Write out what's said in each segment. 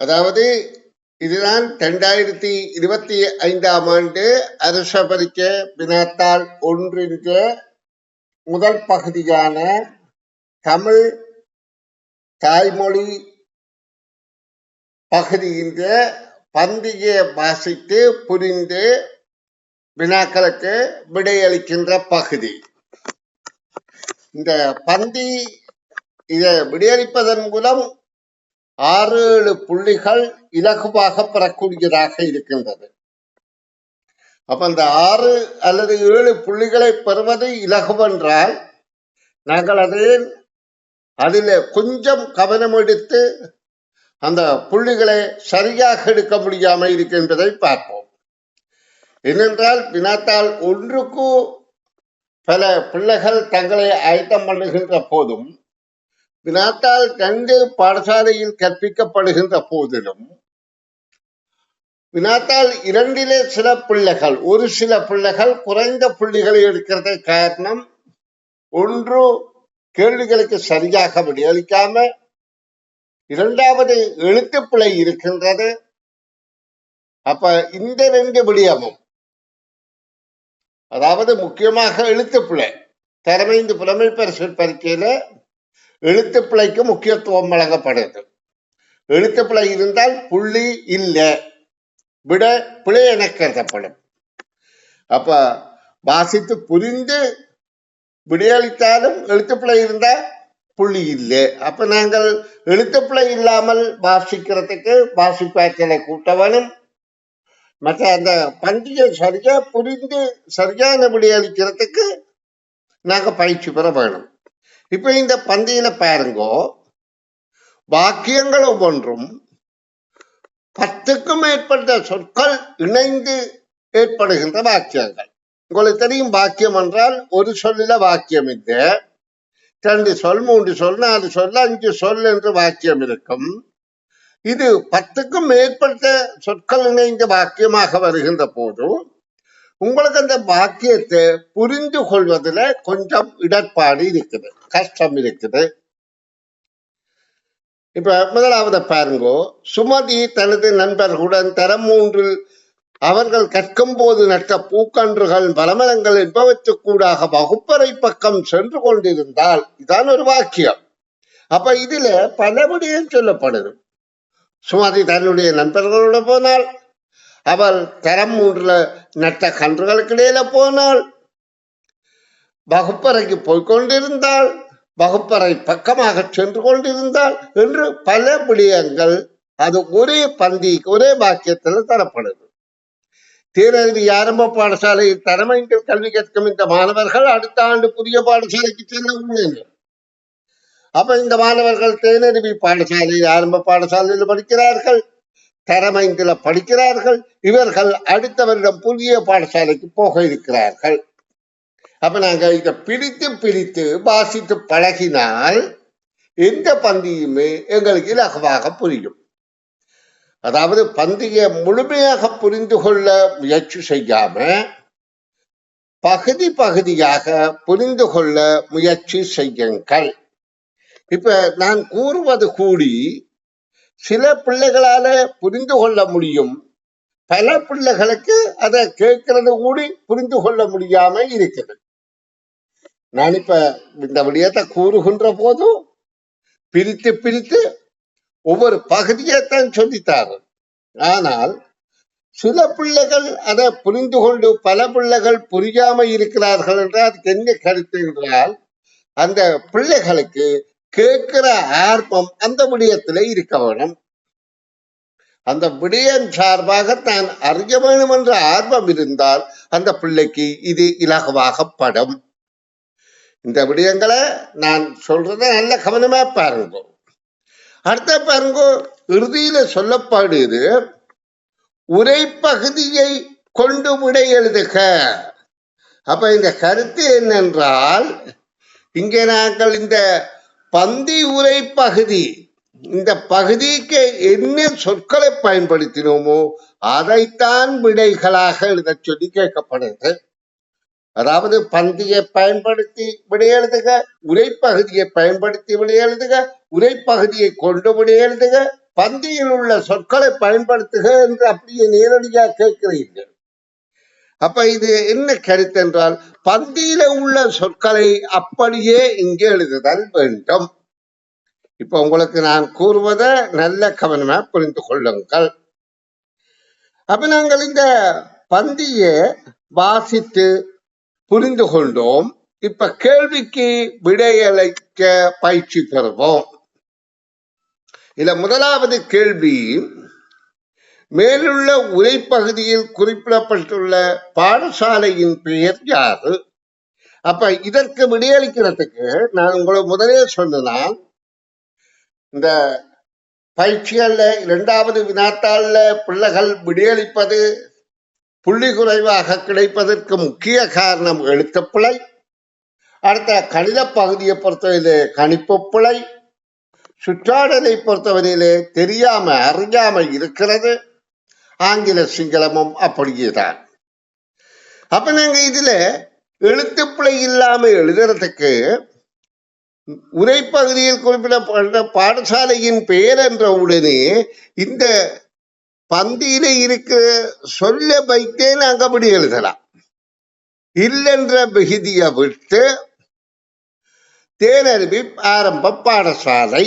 அதாவது இதுதான் 2025ஆம் ஆண்டு அரச பரீட்சை வினாத்தாள் ஒன்றின் முதல் பகுதியான தமிழ் தாய்மொழி பகுதியின் பந்தியை வாசித்து புரிந்து வினாக்களுக்கு விடையளிக்கின்ற பகுதி. இந்த பந்தி இதை விடையளிப்பதன் மூலம் 6-7 புள்ளிகள் இலகுவாக பெறக்கூடியதாக இருக்கின்றது. அப்ப அந்த 6 அல்லது 7 புள்ளிகளை பெறுவது இலகுவென்றால் நாங்கள் அதில் கொஞ்சம் கவனம் எடுத்து அந்த புள்ளிகளை சரியாக எடுக்க முடியாமல் இருக்கின்றதை பார்ப்போம். ஏனென்றால் வினாத்தாள் ஒன்றுக்கு பல பிள்ளைகள் தங்களை ஆயத்தம் பண்ணுகின்ற போதும் வினாத்தாள் 2 பாடசாலையில் கற்பிக்கப்படுகின்ற போதிலும் வினாத்தாள் 2 ஒரு சில பிள்ளைகள் குறைந்த புள்ளிகளை எடுக்கிறத காரணம், ஒன்று கேள்விகளுக்கு சரியாக விடையளிக்காம, இரண்டாவது எழுத்துப்பிழை இருக்கின்றது. அப்ப இந்த 2 விடயமும், அதாவது முக்கியமாக எழுத்துப்பிழை, தரமைந்து புலமை பரிசு பரீட்சையில எழுத்துப்பிழைக்கு முக்கியத்துவம் வழங்கப்படுது. எழுத்துப்பிழை இருந்தால் புள்ளி இல்லை, விட பிழை என கருதப்படும். அப்ப வாசித்து புரிந்து விடையளித்தாலும் எழுத்துப்பிழை இருந்தா புள்ளி இல்லை. அப்ப நாங்கள் எழுத்துப்பிழை இல்லாமல் வாசிக்கிறதுக்கு வாசிப்பாற்றலை கூட்ட வேணும். மற்ற அந்த பந்தியை சரியா புரிந்து சரியான விடையளிக்கிறதுக்கு நாங்க பயிற்சி பெற வேணும். இப்ப இந்த பந்தியில பாருங்கோ, வாக்கியங்கள் ஒவ்வொன்றும் 10க்கும் மேற்பட்ட சொற்கள் இணைந்து ஏற்படுகின்ற வாக்கியங்கள். உங்களுக்கு தெரியும், வாக்கியம் என்றால் ஒரு சொல்லில வாக்கியம் இல்லை, 2 சொல், 3 சொல், 4 சொல், 5 சொல் என்று வாக்கியம் இருக்கும். இது 10க்கும் மேற்பட்ட சொற்கள் இணைந்த வாக்கியமாக வருகின்ற போது உங்களுக்கு அந்த வாக்கியத்தை புரிந்து கொள்வதில் கொஞ்சம் இடர்பாடு இருக்குது, கஷ்டம் இருக்குது. இப்ப முதலாவது பாருங்கோ, சுமதி தனது நண்பர்களுடன் தரம் 3 அவர்கள் கற்கும் போது நட்ட பூக்கன்றுகள் பலமரங்கள் என்பவற்றுக்கூடாக வகுப்பறை பக்கம் சென்று கொண்டிருந்தால், இதான் ஒரு வாக்கியம். அப்ப இதுல பல விடயம் சொல்லப்படுது. சுமதி தன்னுடைய நண்பர்களோட போனால், அவள் தரம் 3 நட்ட கன்றுகளுக்கு இடையில போனால், வகுப்பறைக்கு போய்கொண்டிருந்தாள், வகுப்பறை பக்கமாக சென்று கொண்டிருந்தாள் என்று பல விடயங்கள் அது ஒரே பந்தி ஒரே வாக்கியத்தில் தரப்படுது. தேனருவி ஆரம்ப பாடசாலையில் தரமைகள் கல்வி கற்கும் இந்த மாணவர்கள் அடுத்த ஆண்டு புதிய பாடசாலைக்கு செல்ல உள்ளனர். அப்ப இந்த மாணவர்கள் தேனருவி பாடசாலையில் ஆரம்ப பாடசாலையில் படிக்கிறார்கள், தரமைந்தில படிக்கிறார்கள். இவர்கள் அடுத்த வருடம் புதிய பாடசாலைக்கு போக இருக்கிறார்கள். அப்ப நாங்க இதை பிரித்து வாசித்து பழகினால் எந்த பந்தியுமே எங்களுக்கு இலகுவாக புரியும். அதாவது பந்தியை முழுமையாக புரிந்து கொள்ள முயற்சி செய்யாம பகுதியாக புரிந்து கொள்ள முயற்சி செய்யுங்கள். இப்ப நான் கூறுவது கூடி சில பிள்ளைகளால புரிந்து கொள்ள முடியும், பல பிள்ளைகளுக்கு அதை கேட்கறது கூடி புரிந்து கொள்ள முடியாம இருக்குது. நான் இப்ப இந்த விடயத்தை கூறுகின்ற போதும் பிரித்து ஒவ்வொரு பகுதியைத்தான் சொல்லித்தாரு. ஆனால் சில பிள்ளைகள் அதை புரிந்து கொண்டு பல பிள்ளைகள் புரியாம இருக்கிறார்கள் என்றால் அதுக்கு என்ன கருத்து என்றால், அந்த பிள்ளைகளுக்கு கேட்கிற ஆர்வம் அந்த விடயத்தில இருக்க வேணும். அந்த விடயம் சார்பாக தான் அறிய வேணும் என்ற ஆர்வம் இருந்தால் அந்த பிள்ளைக்கு இது இலகுவாகப்படும். இந்த விடயங்களை நான் சொல்றத நல்ல கவனமா பாருங்க. அடுத்த பாருங்க, இறுதியில சொல்லப்படுது உரைப்பகுதியை கொண்டு விடை எழுதுக. அப்ப இந்த கருத்து என்னென்றால், இங்கே நாங்கள் இந்த பந்தி உரை பகுதி, இந்த பகுதிக்கு என்ன சொற்களை பயன்படுத்தினோமோ அதைத்தான் விடைகளாக எழுத சொல்லி கேட்கப்படுது. அதாவது பந்தியை பயன்படுத்தி விடையெழுதுக, உரைப்பகுதியை பயன்படுத்தி விடையெழுதுக, உரைப்பகுதியை கொண்டு விடையெழுதுக, பந்தியில் உள்ள சொற்களை பயன்படுத்துக என்று அப்படியே நேரடியாக கேட்கிறீர்கள். அப்ப இது என்ன கருத்து என்றால், பந்தியில உள்ள சொற்களை அப்படியே இங்கே எழுதுதல் வேண்டும். இப்ப உங்களுக்கு நான் கூறுவதை நல்ல கவனமா புரிந்து கொள்ளுங்கள். அப்ப நாங்கள் இந்த பந்தியை வாசித்து புரிந்து கொண்டோம். இப்ப கேள்விக்கு விடையளிக்க பயிற்சி பெறுவோம். இதுல முதலாவது கேள்வி, மேலுள்ள உரைப்பகுதியில் குறிப்பிடப்பட்டுள்ள பாடசாலையின் பெயர் யாது? அப்ப இதற்கு விடையளிக்கிறதுக்கு நான் உங்களை முதலே சொன்னேன், இந்த பயிற்சிகள்ல 2வது வினாத்தாள்ல பிள்ளைகள் விடையளிப்பது புள்ளி குறைவாக கிடைப்பதற்கு முக்கிய காரணம் எழுத்துப்பிழை. அடுத்த கணித பகுதியை பொறுத்தவரையிலே கணிப்பு பிழை, சுற்றாடலை பொறுத்தவரையிலே தெரியாம அறியாம இருக்கிறது, ஆங்கில சிங்களமும் அப்படியேதான். அப்ப நாங்க இதுல எழுத்துப்பிழை இல்லாம எழுதுறதுக்கு உரைப்பகுதியில் குறிப்பிடப்பட்ட பாடசாலையின் பெயர் என்ற உடனே இந்த பந்தியில இருக்கிற சொல்ல வைத்தே நாங்க அப்படி எழுதலாம். இல்லென்ற விகுதியை விட்டு தேனருவி ஆரம்ப பாடசாலை,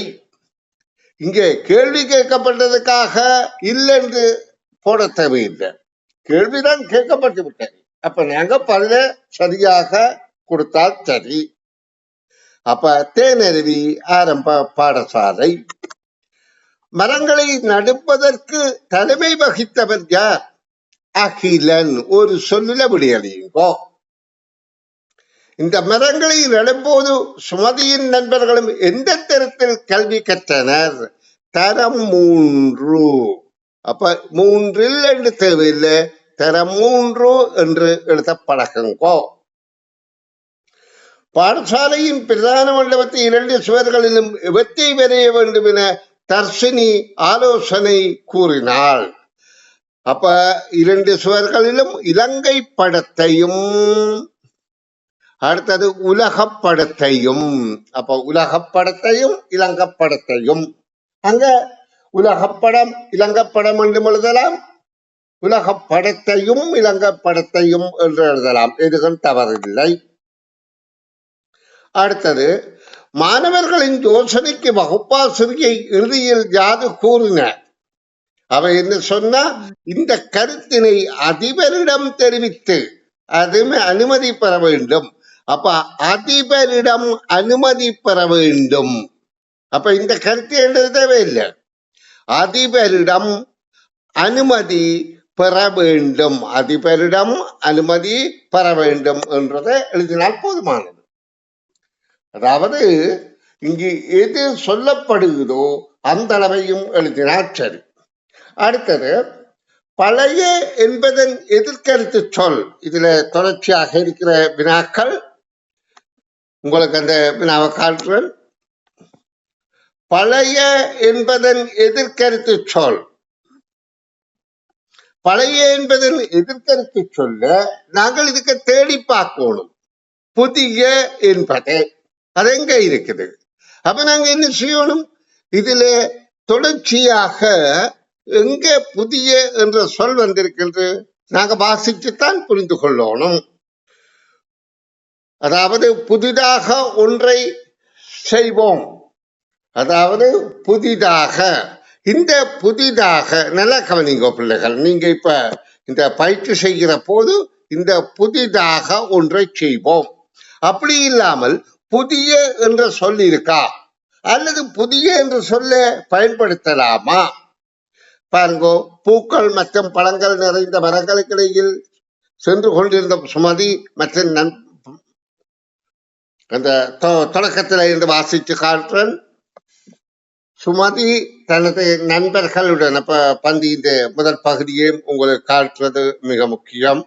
இங்கே கேள்வி கேட்கப்பட்டதுக்காக இல்லென்று போட தேவையில்லை, கேள்விதான் கேட்கப்பட்டு விட்டது. அப்ப நாங்க பதில சரியாக கொடுத்தால் சரி. அப்ப தேனருவி ஆரம்ப பாடசாலை. மரங்களை நடுப்பதற்கு தலைமை வகித்தவர் யார்? அகிலன். ஒரு சொல்லுல விடையளியுங்கோ. இந்த மரங்களை நடும்போது சுமதியின் நண்பர்களும் எந்த தரத்தில் கல்வி கற்றனர்? தரம் 3. அப்ப 3 என்று தேவையில்லை, தரம் 3 என்று எழுத பழகுங்கோ. பாடசாலையின் பிரதான மண்டபத்தை 2 சுவர்களிலும் எவற்றை வரைய வேண்டும் என தர்ஷினி ஆலோசனை கூறினாள். அப்ப 2 சுவர்களிலும் இலங்கை படத்தையும் அடுத்தது உலகப் படத்தையும், அப்ப உலகப் படத்தையும் இலங்கை படத்தையும், அங்க உலகப்படம் இலங்கப்படம் என்று எழுதலாம், உலகப் படத்தையும் இலங்கை படத்தையும் என்று எழுதலாம், எதுவும் தவறில்லை. அடுத்தது, மாணவர்களின் யோசனைக்கு வகுப்பாசிரியை இறுதியில் யாது கூறினார்? அவை என்ன சொன்னா, இந்த கருத்தினை அதிபரிடம் தெரிவித்து அதுமே அனுமதி பெற வேண்டும். அப்ப அதிபரிடம் அனுமதி பெற வேண்டும். அப்ப இந்த கருத்து எழுத தேவையில்லை, அதிபரிடம் அனுமதி பெற வேண்டும், அதிபரிடம் அனுமதி பெற வேண்டும் என்றதை எழுதினால் போதுமானது. அதாவது இங்கு எது சொல்லப்படுகிறதோ அந்த அளவையும் எழுதினால் சரி. அடுத்தது, பழைய என்பதன் எதிர்கருத்து சொல். இதுல தொடர்ச்சியாக இருக்கிற வினாக்கள், உங்களுக்கு அந்த வினாவை காட்டுறேன். பழைய என்பதன் எதிர்கருத்து சொல். பழைய என்பதன் எதிர்கருத்து சொல்ல நாங்கள் இதுக்கு தேடி பார்க்கணும். புதிய என்பது அது எங்க இருக்குது? அப்ப நாங்க என்ன செய்யணும்? இதுல தொடர்ச்சியாக எங்க புதிய என்ற சொல் வந்திருக்கின்றது நாங்க வாசிச்சுத்தான் புரிந்து கொள்ளணும். அதாவது புதிதாக ஒன்றை செய்வோம், அதாவது புதிதாக. இந்த புதிதாக நல்லா கவனிங்க பிள்ளைகள், நீங்க இப்ப இந்த பயிற்சி செய்கிற போது இந்த புதிதாக ஒன்றை செய்வோம், அப்படி இல்லாமல் புதிய என்ற சொல் இருக்கா அல்லது புதிய என்ற சொல்ல பயன்படுத்தலாமா? பாருங்கோ, பூக்கள் மற்றும் பழங்கள் நிறைந்த மரங்களுக்கிடையில் சென்று கொண்டிருந்த சுமதி மற்றும் அந்த தொடக்கத்தில் இருந்து வாசித்து காட்டுறேன். சுமதி தனது நண்பர்களுடன், அப்ப பந்தி இந்த முதல் பகுதியை உங்களுக்கு காட்டுறது மிக முக்கியம்.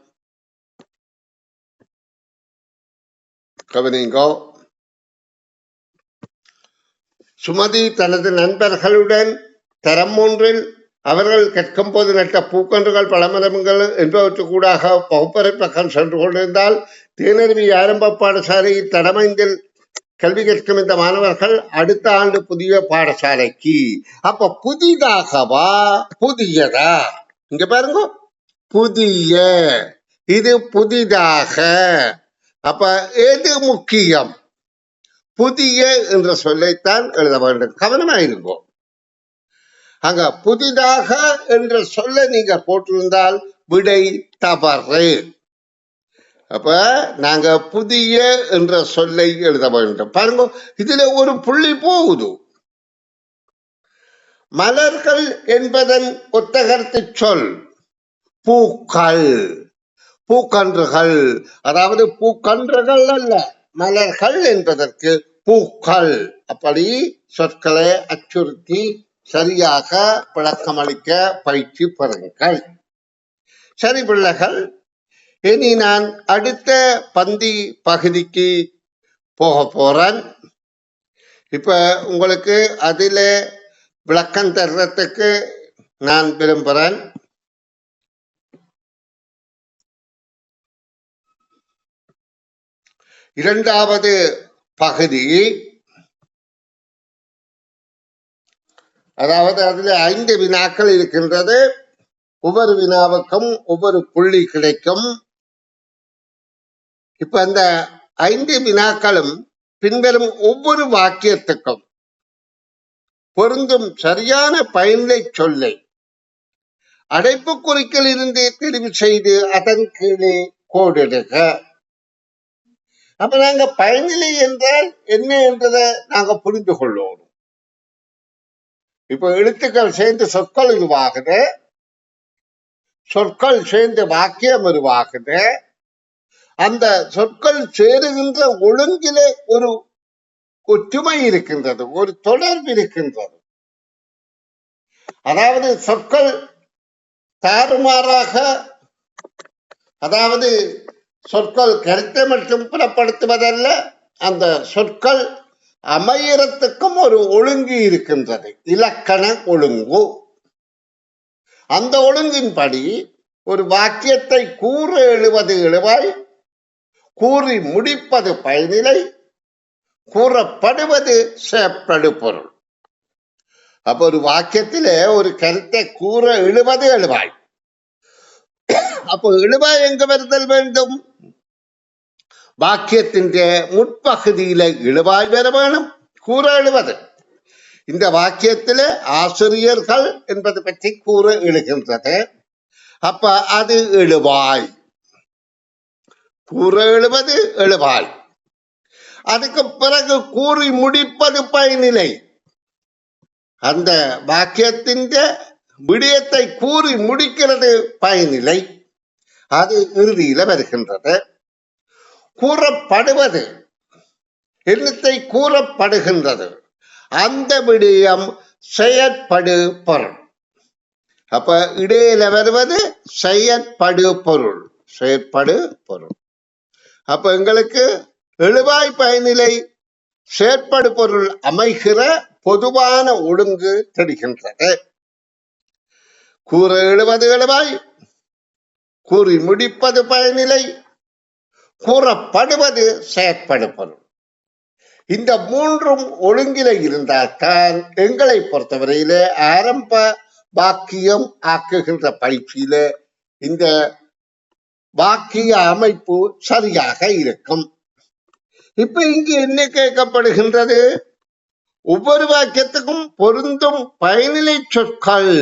கவனிங்கோ. சுமதி தனது நண்பர்களுடன் தரம் 3 அவர்கள் கற்கும் போது நட்ட பூக்கன்றுகள் பழமரங்கள் என்பவற்றுக்கூடாக வகுப்பறை பக்கம் சென்று கொண்டிருந்தால் தேனருவி ஆரம்ப பாடசாலையில் தடமைந்தில் கல்வி கற்கும் இந்த மாணவர்கள் அடுத்த ஆண்டு புதிய பாடசாலைக்கு. அப்ப புதிதாகவா புதியதா? இங்க பாருங்க, புதிய, இது புதிதாக. அப்ப எது முக்கியம்? புதிய என்ற சொல்லைத்தான் எழுத வேண்டும். கவனமாயிருங்கோ. அங்க புதிதாக என்ற சொல்லை நீங்க போட்டிருந்தால் விடை தவறு. அப்ப நாங்க புதிய என்ற சொல்லை எழுத வேண்டும். பாருங்க, இதுல ஒரு புள்ளி போகுது. மலர்கள் என்பதன் ஒத்தகர்த்து சொல் பூக்கள், பூக்கன்றுகள். அதாவது பூக்கன்றுகள் அல்ல, மலர்கள் என்பதற்கு பூக்கள். அப்படி சொற்களை அச்சுறுத்தி சரியாக விளக்கமளிக்க பயிற்சி பெறுங்கள். சரி பிள்ளைகள், இனி நான் அடுத்த பந்தி பகுதிக்கு போக போறேன். இப்ப உங்களுக்கு அதில விளக்கம் தர்றதுக்கு நான் விரும்புகிறேன். இரண்டாவது பகுதி, அதாவது அதில் 5 வினாக்கள் இருக்கின்றது. ஒவ்வொரு வினாவுக்கும் ஒவ்வொரு புள்ளி கிடைக்கும். இப்ப அந்த 5 வினாக்களும் பின்வரும் ஒவ்வொரு வாக்கியத்துக்கும் பொருந்தும் சரியான பயனிலை சொல்லை அடைப்புக்குறிக்கில் இருந்து தெரிவு செய்து அதன் கீழே கோடிடுக. அப்ப நாங்க பயனிலை என்றால் என்ன என்றதை நாங்க புரிந்து கொள்ளணும். இப்ப எழுத்துக்கள் சேர்ந்து சொற்கள் உருவாகுது, சொற்கள் சேர்ந்து வாக்கியம் உருவாகுது. அந்த சொற்கள் சேருகின்ற ஒழுங்கிலே ஒரு ஒற்றுமை இருக்கின்றது, ஒரு தொடர்பு இருக்கின்றது. அதாவது சொற்கள் தாறுமாறாக, அதாவது சொற்கள் கருத்தை மட்டும் புலப்படுத்துவதல்ல, அந்த சொற்கள் அமையறத்துக்கும் ஒரு ஒழுங்கு இருக்கின்றது, இலக்கண ஒழுங்கு. அந்த ஒழுங்கின்படி ஒரு வாக்கியத்தை கூற எழுவது எழுவாய், கூறி முடிப்பது பயனிலை, கூறப்படுவது செயற்படு பொருள். அப்ப ஒரு வாக்கியத்திலே ஒரு கருத்தை கூற எழுவது எழுவாய். அப்போ எழுவாய் எங்க வருதல் வேண்டும்? வாக்கியத்தின் முற்பகுதியில எழுவாய் வர வேணும், கூற எழுவது. இந்த வாக்கியத்தில ஆசிரியர்கள் என்பது பற்றி கூற எழுகின்றது. அப்ப அது எழுவாய், கூற எழுவது எழுவாய். அதுக்கு பிறகு கூறி முடிப்பது பயனிலை. அந்த வாக்கியத்தின் விடயத்தை கூறி முடிக்கிறது பயனிலை, அது இறுதியில வருகின்றது. கூறப்படுவது, என்னத்தை கூறப்படுகின்றது, அந்த விடயம் செயற்படு பொருள். அப்ப இடையில வருவது செயற்படு பொருள், செயற்படு பொருள். அப்ப எங்களுக்கு எழுவாய் பயனிலை செயற்படு பொருள் அமைகிற பொதுவான ஒழுங்கு தெரிகின்றது. கூற எழுவது எழுவாய், கூறி முடிப்பது பயனிலை, கூறப்படுவது செயற்படு பொருள். இந்த மூன்றும் ஒழுங்கில இருந்தால்தான் எங்களை பொறுத்தவரையிலே ஆரம்ப வாக்கியம் ஆக்குகின்ற பயிற்சியில இந்த வாக்கிய அமைப்பு சரியாக இருக்கும். இப்ப இங்கு என்ன கேட்கப்படுகின்றது? ஒவ்வொரு வாக்கியத்துக்கும் பொருந்தும் பயனிலை சொற்கள்.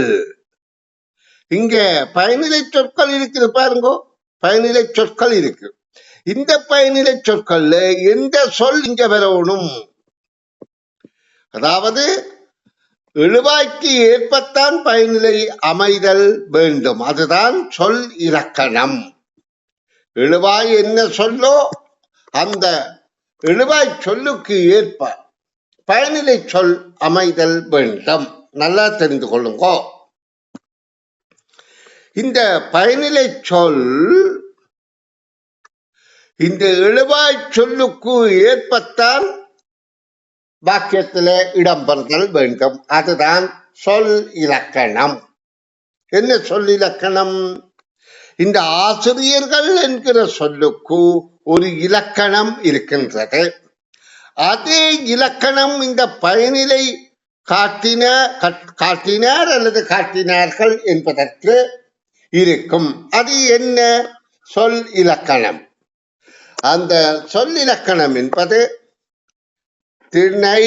இங்க பயனிலை சொற்கள் இருக்குது பாருங்க, பயனிலை சொற்கள் இருக்கு. இந்த பயனிலை சொற்கள்ல எந்த சொல் இங்க வரணும்? அதாவது எழுவாய்க்கு ஏற்பத்தான் பயனிலை அமைதல் வேண்டும், அதுதான் சொல் இலக்கணம். எழுவாய் என்ன சொல்லோ அந்த எழுவாய் சொல்லுக்கு ஏற்ப பயனிலை சொல் அமைதல் வேண்டும். நல்லா தெரிந்து கொள்ளுங்க. இந்த பயனிலை சொல் இந்த எழுவாய் சொல்லுக்கு ஏற்பத்தான் வாக்கியத்தில இடம்பெறுதல் வேண்டும், அதுதான் சொல் இலக்கணம். என்ன சொல் இலக்கணம்? இந்த ஆசிரியர்கள் என்கிற சொல்லுக்கு ஒரு இலக்கணம் இருக்கின்றது. அதே இலக்கணம் இந்த பயனிலை காட்டினார் அல்லது காட்டினார்கள் என்பதற்கு இருக்கும். அது என்ன சொல் இலக்கணம்? அந்த சொல் இலக்கணம் என்பது திணை,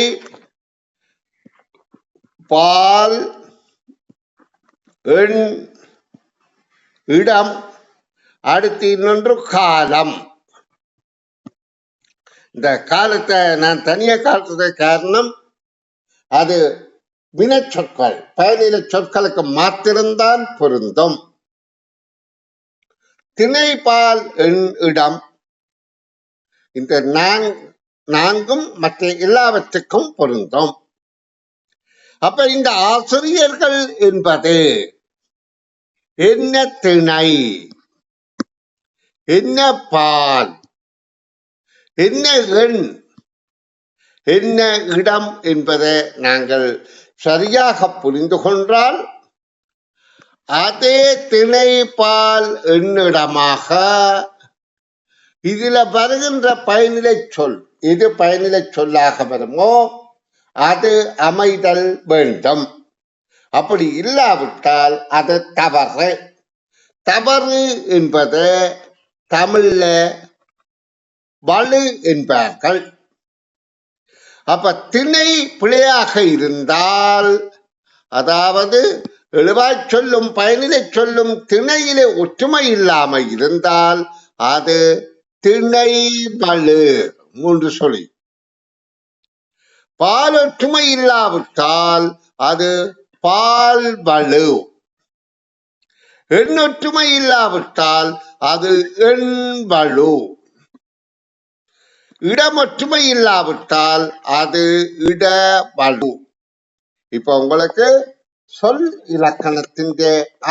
பால், எண், இடம், அடுத்து இன்னொன்று காலம். இந்த காலத்தை நான் தனியா காட்டுறது காரணம், அது வினைச்சொற்கள், பயனிலை சொற்களுக்கு மாத்திரம்தான் பொருந்தும். திணை, பால், எண், இடம் இந்த நான்கும் மற்ற எல்லாவற்றுக்கும் பொருந்தும். அப்ப இந்த ஆசிரியர்கள் என்பது என்ன திணை, என்ன பால், என்ன எண், என்ன இடம் என்பதை நாங்கள் சரியாக புரிந்து கொண்டால் அதே திணை, பால், எண்ணிடமாக இதுல வருகின்ற பயனிலை சொல் எது பயனிலை சொல்லாக வருமோ அது அமைதல் வேண்டும். அப்படி இல்லாவிட்டால் அது தவறு. தவறு என்பது தமிழ்ல வலு என்பார்கள். அப்ப திணை பிழையாக இருந்தால், அதாவது எழுவாய் சொல்லும் பயனிலை சொல்லும் திணையிலே ஒற்றுமை இல்லாமல் இருந்தால் அது திணை வலு. 3 சொல்லி. பால் ஒற்றுமை இல்லாவிட்டால் அது பால் வலு. எண் ஒற்றுமை இல்லாவிட்டால் அது எண் வலு. இடம் ஒற்றுமை இல்லாவிட்டால் அது இட வலு. இப்ப உங்களுக்கு சொல் இலக்கணத்தின்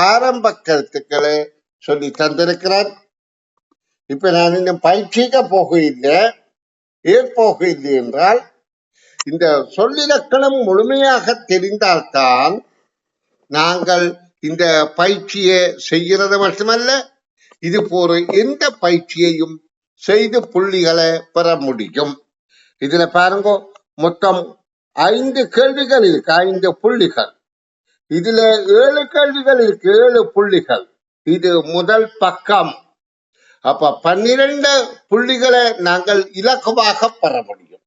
ஆரம்ப கருத்துக்களை சொல்லி தந்திருக்கிறார். இப்ப நான் இன்னும் பயிற்சிக்க போகவில்லை. ஏன் போகவில்லை என்றால், இந்த சொல்லிலக்கணம் முழுமையாக தெரிந்தால்தான் நாங்கள் இந்த பயிற்சியை செய்கிறது மட்டுமல்ல, இது போற எந்த பயிற்சியையும் செய்து புள்ளிகளை பெற முடியும். இதுல பாருங்க, மொத்தம் 5 கேள்விகள் இருக்கு, 5 புள்ளிகள். இதுல 7 கேள்விகள் இருக்கு, 7 புள்ளிகள். இது முதல் பக்கம். அப்ப 12 புள்ளிகளை நாங்கள் இலகுவாக பெற முடியும்.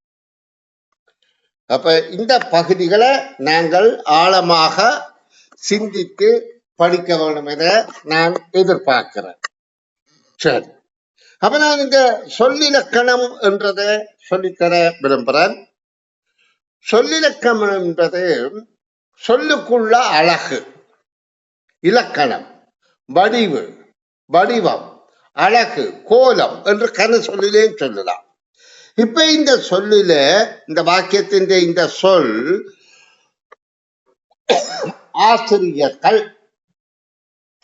அப்ப இந்த பகுதிகளை நாங்கள் ஆழமாக சிந்தித்து படிக்க வேண்டும் என நான் எதிர்பார்க்கிறேன். சரி, அப்ப நான் இந்த சொல்லிலக்கணம் என்றதை சொல்லித்தர விரும்புகிறேன். சொல்லிலக்கணம் என்பது சொல்லுக்குள்ள அழகு, இலக்கணம், வடிவம், அழகு, கோலம் என்று கன சொல்லிலே சொல்லலாம். இப்ப இந்த சொல்லில, இந்த வாக்கியத்தின் இந்த சொல் ஆசிரியர்கள்.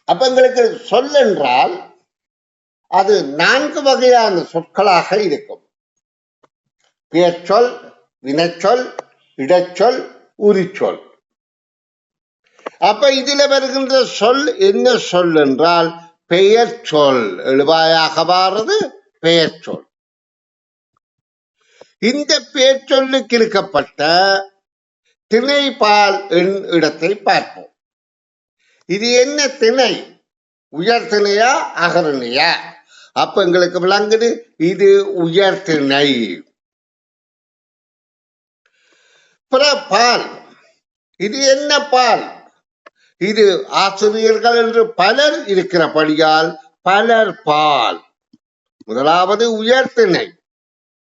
அப்ப எங்களுக்கு சொல் என்றால் அது 4 வகையான சொற்களாக இருக்கும். பெயர்ச்சொல், வினைச்சொல், இடச்சொல், உரிச்சொல். அப்ப இதுல வருகின்ற சொல் என்ன சொல் என்றால் பெயர் சொல். எழுவாயாக வாரது பெயர் சொல். இந்த பெயர் சொல்லுக்கு இருக்கப்பட்ட திணை, பால், எண், இடத்தை பார்ப்போம். இது என்ன திணை? உயர் திணையா அகரணையா? அப்ப எங்களுக்கு விளங்குது, இது உயர் திணை. பால், இது என்ன பால்? இது ஆசிரியர்கள் என்று பலர் இருக்கிறபடியால் பலர் பால். முதலாவது உயர் திணை,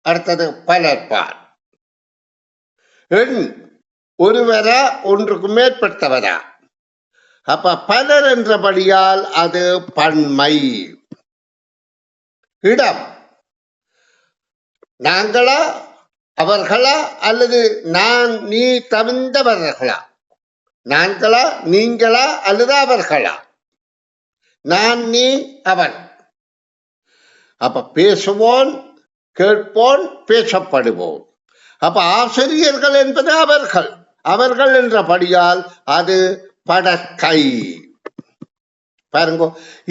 அடுத்தது பலர் பால். எண், ஒருவரா ஒன்றுக்கு மேற்பட்டவரா? அப்ப பலர் என்றபடியால் அது பன்மை. இடம், நாங்களா அவர்களா அல்லது நான் நீ தவிர்ந்தவர்களா? நான்களா நீங்களா அல்லது அவர்களா? நான் நீ அவன். அப்ப பேசுவோன், கேட்போன், பேசப்படுவோம். அப்ப ஆசிரியர்கள் என்பது அவர்கள் என்றபடியால் அது படக்கை. பாருங்க,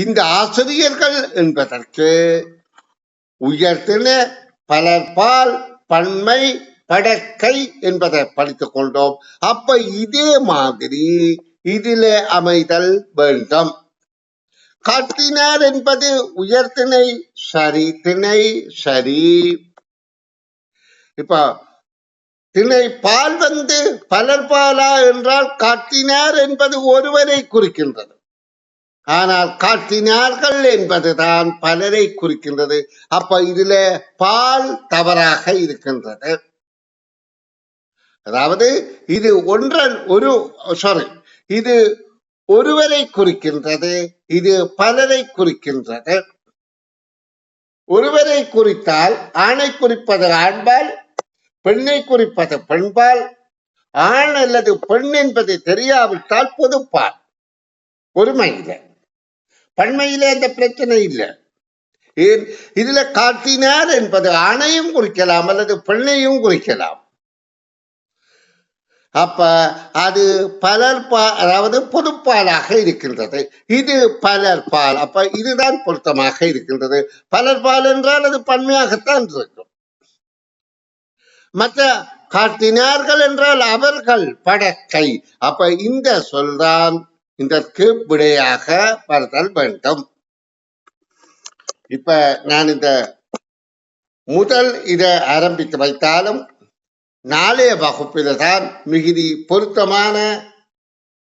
இந்த ஆசிரியர்கள் என்பதற்கு உயர்த்தின, பலர் பால், பன்மை படக்கை என்பதை படித்துக் கொண்டோம். அப்ப இதே மாதிரி இதிலே அமைதல் வேண்டும். காட்டினார் என்பது உயர்திணை சரி, திணை சரி. இப்ப திணை பால் பலர்பாலா என்றால் காட்டினார் என்பது ஒருவரை குறிக்கின்றது. ஆனால் காட்டினார்கள் என்பதுதான் பலரை குறிக்கின்றது. அப்ப இதுல பால் தவறாக இருக்கின்றது. அதாவது இது இது ஒருவரை குறிக்கின்றது, இது பலரை குறிக்கின்றது. ஒருவரை குறித்தால் ஆணை குறிப்பது ஆண்பால், பெண்ணை குறிப்பது பெண்பால். ஆண் அல்லது பெண் என்பது தெரியாவிட்டால் பொதுப்பால். ஒருமையில பன்மையில இந்த பிரச்சனை இல்லை. ஏன் இதுல காட்டினார் என்பது ஆணையும் குறிக்கலாம் அல்லது பெண்ணையும் குறிக்கலாம். அப்ப அது அதாவது பொதுப்பாலாக இருக்கின்றது. இது பலர்பால். அப்ப இதுதான் பொருத்தமாக இருக்கின்றது. பலர்பால் என்றால் அது பன்மையாகத்தான் இருக்கும். மற்ற காட்டினார்கள் என்றால் அவர்கள் படக்கை. அப்ப இந்த சொல்தான் இதற்கு விடையாக வருதல் வேண்டும். இப்ப நான் இந்த முதல் இதை ஆரம்பித்து வைத்தாலும் நாளைய வகுப்பில தான் மிகுதி பொருத்தமான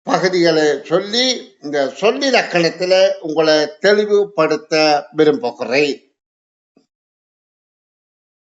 பகுதிகளை சொல்லி இந்த சொல்லிலக்கணத்துல உங்களை தெளிவுபடுத்த விரும்புகிறேன்.